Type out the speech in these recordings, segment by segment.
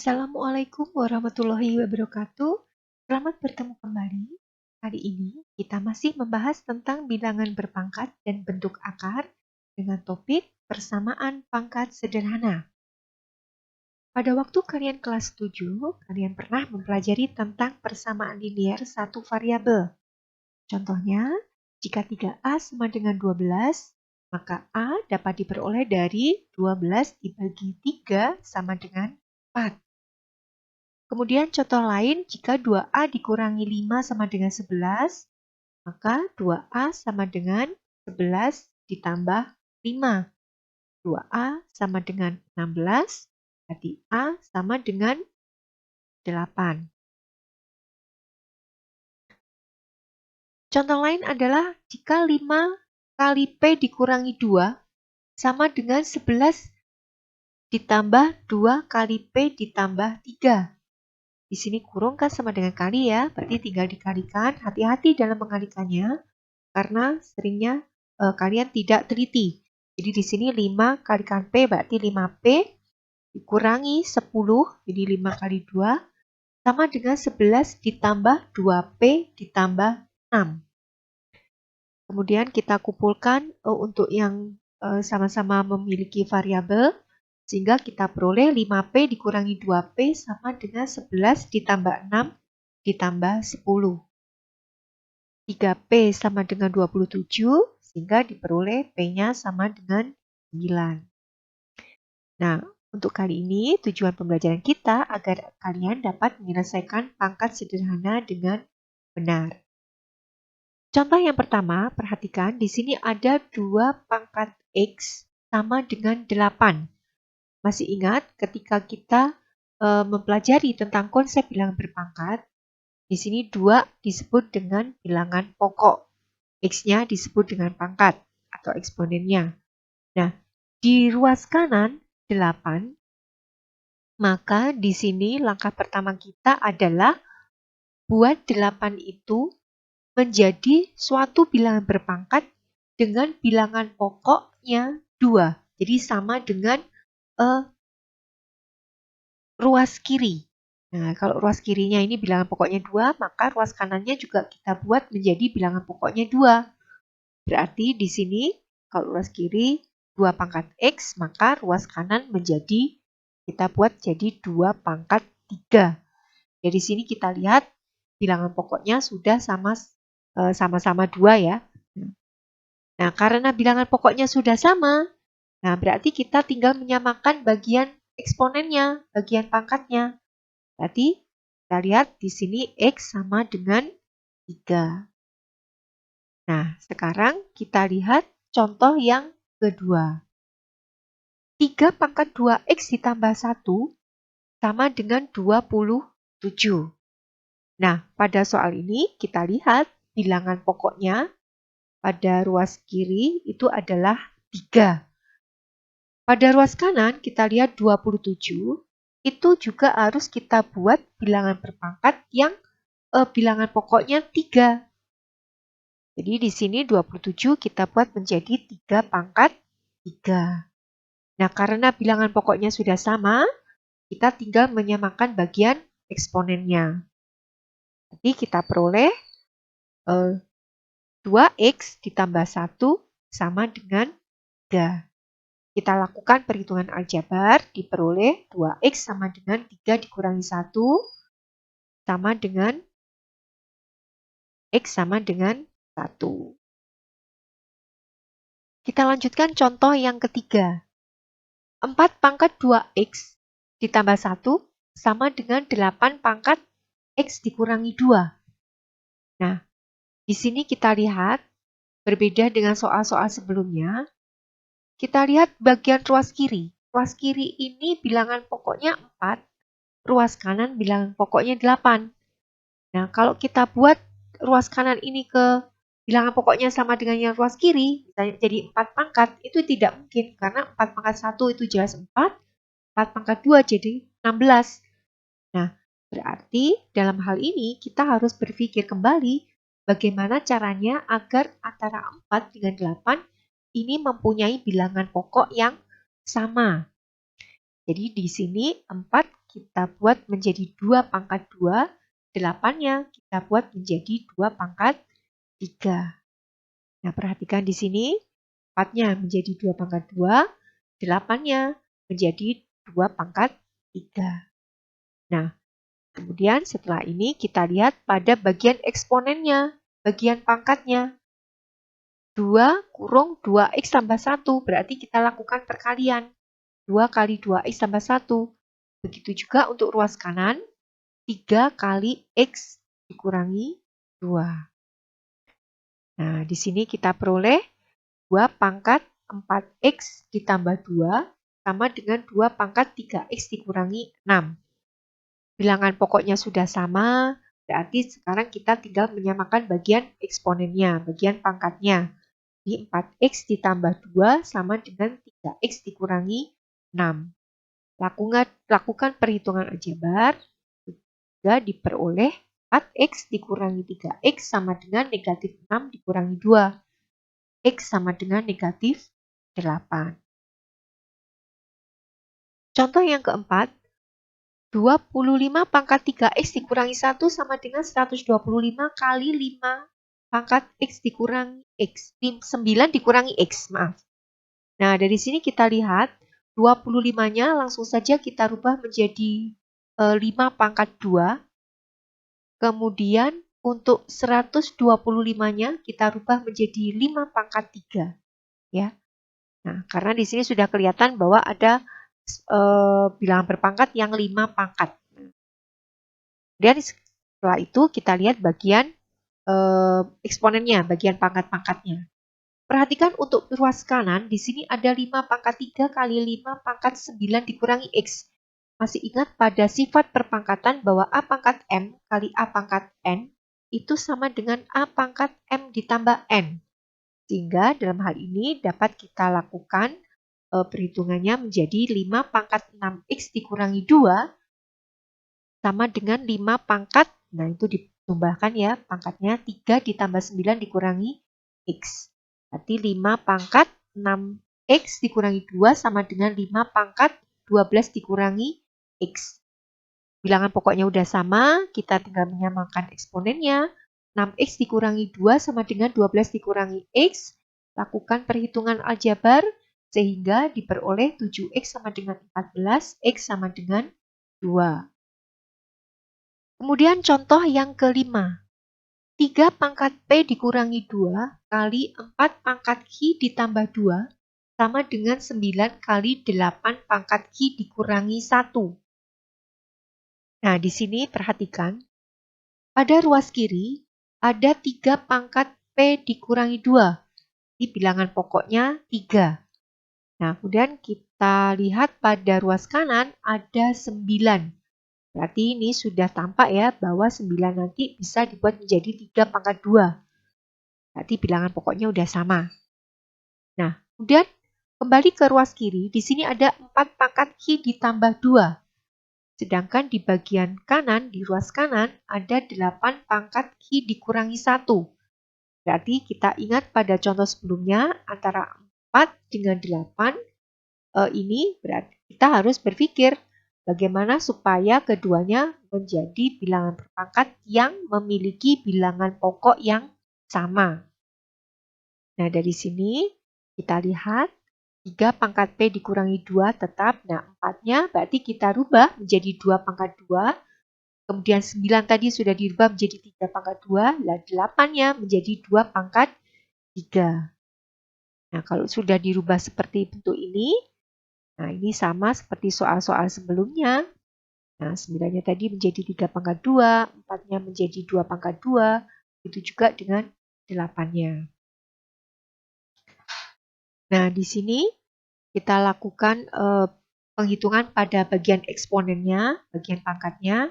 Assalamualaikum warahmatullahi wabarakatuh. Selamat bertemu kembali. Hari ini kita masih membahas tentang bilangan berpangkat dan bentuk akar dengan topik persamaan pangkat sederhana. Pada waktu kalian kelas 7, kalian pernah mempelajari tentang persamaan linier satu variabel. Contohnya, jika 3A sama dengan 12, maka A dapat diperoleh dari 12 dibagi 3 sama dengan 4. Kemudian contoh lain, jika 2A dikurangi 5 sama dengan 11, maka 2A sama dengan 11 ditambah 5. 2A sama dengan 16, berarti A sama dengan 8. Contoh lain adalah jika 5 kali P dikurangi 2 sama dengan 11 ditambah 2 kali P ditambah 3. Di sini kurung kan sama dengan kali ya, berarti tinggal dikalikan. Hati-hati dalam mengalikannya, karena seringnya kalian tidak teliti. Jadi di sini 5 kalikan P berarti 5P dikurangi 10, jadi 5 kali 2, sama dengan 11 ditambah 2P ditambah 6. Kemudian kita kumpulkan untuk yang sama-sama memiliki variabel, sehingga kita peroleh 5P dikurangi 2P sama dengan 11 ditambah 6 ditambah 10. 3P sama dengan 27, sehingga diperoleh P-nya sama dengan 9. Nah, untuk kali ini tujuan pembelajaran kita agar kalian dapat menyelesaikan pangkat sederhana dengan benar. Contoh yang pertama, perhatikan di sini ada 2 pangkat X sama dengan 8. Masih ingat ketika kita mempelajari tentang konsep bilangan berpangkat, di sini 2 disebut dengan bilangan pokok. X-nya disebut dengan pangkat atau eksponennya. Nah, di ruas kanan 8, maka di sini langkah pertama kita adalah buat 8 itu menjadi suatu bilangan berpangkat dengan bilangan pokoknya 2. Jadi sama dengan ruas kiri. Nah, kalau ruas kirinya ini bilangan pokoknya 2, maka ruas kanannya juga kita buat menjadi bilangan pokoknya 2. Berarti di sini kalau ruas kiri 2 pangkat X, maka ruas kanan menjadi, kita buat jadi 2 pangkat 3. Dari sini kita lihat bilangan pokoknya sudah sama-sama 2 ya. Nah, karena bilangan pokoknya sudah sama, nah berarti kita tinggal menyamakan bagian eksponennya, bagian pangkatnya. Berarti kita lihat di sini X sama dengan 3. Nah, sekarang kita lihat contoh yang kedua. 3 pangkat 2X ditambah 1 sama dengan 27. Nah, pada soal ini kita lihat bilangan pokoknya pada ruas kiri itu adalah 3. Pada ruas kanan kita lihat 27, itu juga harus kita buat bilangan berpangkat yang bilangan pokoknya 3. Jadi di sini 27 kita buat menjadi 3 pangkat 3. Nah, karena bilangan pokoknya sudah sama, kita tinggal menyamakan bagian eksponennya. Jadi kita peroleh 2X ditambah 1 sama dengan 3. Kita lakukan perhitungan aljabar, diperoleh 2X sama dengan 3 dikurangi 1 sama dengan X sama dengan 1. Kita lanjutkan contoh yang ketiga. 4 pangkat 2X ditambah 1 sama dengan 8 pangkat X dikurangi 2. Nah, di sini kita lihat, berbeda dengan soal-soal sebelumnya, kita lihat bagian ruas kiri. Ruas kiri ini bilangan pokoknya 4, ruas kanan bilangan pokoknya 8. Nah, kalau kita buat ruas kanan ini ke bilangan pokoknya sama dengan yang ruas kiri, misalnya jadi 4 pangkat, itu tidak mungkin. Karena 4 pangkat 1 itu jelas 4, 4 pangkat 2 jadi 16. Nah, berarti dalam hal ini kita harus berpikir kembali bagaimana caranya agar antara 4 dengan 8 ini mempunyai bilangan pokok yang sama. Jadi di sini 4 kita buat menjadi 2 pangkat 2, 8-nya kita buat menjadi 2 pangkat 3. Nah, perhatikan di sini, 4-nya menjadi 2 pangkat 2, 8-nya menjadi 2 pangkat 3. Nah, kemudian setelah ini kita lihat pada bagian eksponennya, bagian pangkatnya. 2 kurung 2x tambah 1, berarti kita lakukan perkalian. 2 kali 2x tambah 1. Begitu juga untuk ruas kanan, 3 kali x dikurangi 2. Nah, di sini kita peroleh 2 pangkat 4x ditambah 2 sama dengan 2 pangkat 3x dikurangi 6. Bilangan pokoknya sudah sama, berarti sekarang kita tinggal menyamakan bagian eksponennya, bagian pangkatnya. Di 4x ditambah 2 sama dengan 3x dikurangi 6. Lakukan perhitungan aljabar, juga diperoleh 4x dikurangi 3x sama dengan negatif 6 dikurangi 2. X sama dengan negatif 8. Contoh yang keempat, 25 pangkat 3x dikurangi 1 sama dengan 125 kali 5 pangkat x dikurangi x. 9 dikurangi x, maaf. Nah, dari sini kita lihat 25-nya langsung saja kita rubah menjadi 5 pangkat 2. Kemudian untuk 125-nya kita rubah menjadi 5 pangkat 3. Ya. Nah, karena di sini sudah kelihatan bahwa ada bilangan berpangkat yang 5 pangkat. Dan setelah itu kita lihat bagian eksponennya, bagian pangkat-pangkatnya. Perhatikan untuk ruas kanan, di sini ada 5 pangkat 3 kali 5 pangkat 9 dikurangi X. Masih ingat pada sifat perpangkatan bahwa A pangkat M kali A pangkat N itu sama dengan A pangkat M ditambah N. Sehingga dalam hal ini dapat kita lakukan perhitungannya menjadi 5 pangkat 6X dikurangi 2 sama dengan 5 pangkat, nah itu ditambahkan ya, pangkatnya 3 ditambah 9 dikurangi X. Berarti 5 pangkat 6X dikurangi 2 sama dengan 5 pangkat 12 dikurangi X. Bilangan pokoknya udah sama, kita tinggal menyamakan eksponennya. 6X dikurangi 2 sama dengan 12 dikurangi X. Lakukan perhitungan aljabar sehingga diperoleh 7X sama dengan 14, X sama dengan 2. Kemudian contoh yang kelima. 3 pangkat P dikurangi 2 kali 4 pangkat Q ditambah 2 sama dengan 9 kali 8 pangkat Q dikurangi 1. Nah, di sini perhatikan. Pada ruas kiri ada 3 pangkat P dikurangi 2. Di bilangan pokoknya 3. Nah, kemudian kita lihat pada ruas kanan ada 9. Berarti ini sudah tampak ya bahwa 9 nanti bisa dibuat menjadi 3 pangkat 2. Berarti bilangan pokoknya udah sama. Nah, kemudian kembali ke ruas kiri, di sini ada 4 pangkat Q ditambah 2. Sedangkan di bagian kanan, di ruas kanan, ada 8 pangkat Q dikurangi 1. Berarti kita ingat pada contoh sebelumnya, antara 4 dengan 8, ini berarti kita harus berpikir bagaimana supaya keduanya menjadi bilangan berpangkat yang memiliki bilangan pokok yang sama. Nah, dari sini kita lihat 3 pangkat P dikurangi 2 tetap. Nah, 4-nya berarti kita rubah menjadi 2 pangkat 2. Kemudian 9 tadi sudah dirubah menjadi 3 pangkat 2. Dan 8-nya menjadi 2 pangkat 3. Nah, kalau sudah dirubah seperti bentuk ini, nah ini sama seperti soal-soal sebelumnya. Nah, 9-nya tadi menjadi 3 pangkat 2, 4-nya menjadi 2 pangkat 2, itu juga dengan 8-nya. Nah, di sini kita lakukan penghitungan pada bagian eksponennya, bagian pangkatnya.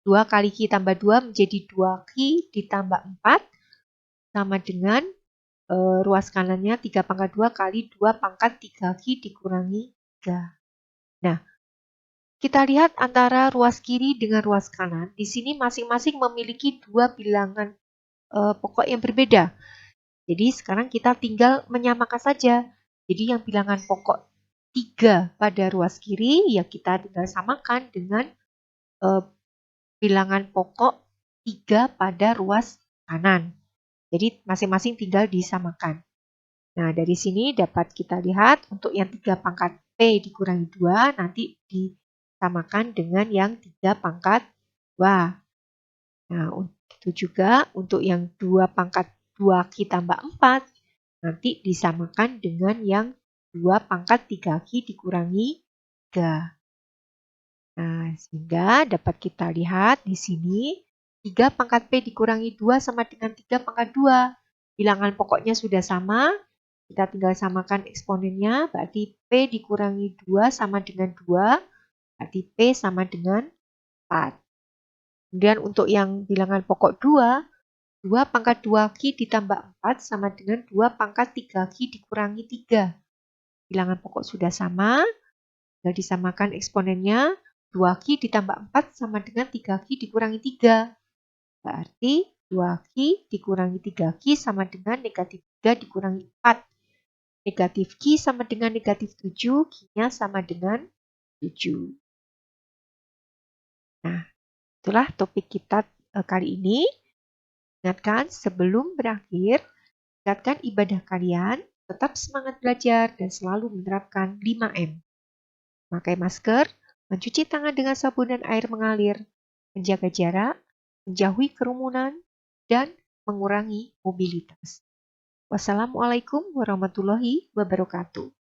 2 kali Q tambah 2 menjadi 2Q ditambah 4, sama dengan ruas kanannya 3 pangkat 2 kali 2 pangkat 3Q dikurangi 3. Nah, kita lihat antara ruas kiri dengan ruas kanan. Di sini masing-masing memiliki 2 bilangan pokok yang berbeda. Jadi sekarang kita tinggal menyamakan saja. Jadi yang bilangan pokok 3 pada ruas kiri, ya kita tinggal samakan dengan eh, bilangan pokok 3 pada ruas kanan. Jadi masing-masing tinggal disamakan. Nah, dari sini dapat kita lihat untuk yang 3 pangkat P dikurangi 2 nanti disamakan dengan yang 3 pangkat 2. Nah, itu juga untuk yang 2 pangkat 2Q tambah 4 nanti disamakan dengan yang 2 pangkat 3Q dikurangi 3. Nah, sehingga dapat kita lihat di sini 3 pangkat P dikurangi 2 sama dengan 3 pangkat 2. Bilangan pokoknya sudah sama, kita tinggal samakan eksponennya, berarti P dikurangi 2 sama dengan 2, berarti P sama dengan 4. Kemudian untuk yang bilangan pokok 2, 2 pangkat 2Q ditambah 4 sama dengan 2 pangkat 3Q dikurangi 3. Bilangan pokok sudah sama, tinggal disamakan eksponennya, 2Q ditambah 4 sama dengan 3Q dikurangi 3. Berarti 2Q dikurangi 3Q sama dengan negatif 3 dikurangi 4. Negatif Q sama dengan negatif 7, Q-nya sama dengan 7. Nah, itulah topik kita kali ini. Ingatkan sebelum berakhir, tingkatkan ibadah kalian, tetap semangat belajar dan selalu menerapkan 5M. Memakai masker, mencuci tangan dengan sabun dan air mengalir, menjaga jarak, menjauhi kerumunan, dan mengurangi mobilitas. Wassalamualaikum warahmatullahi wabarakatuh.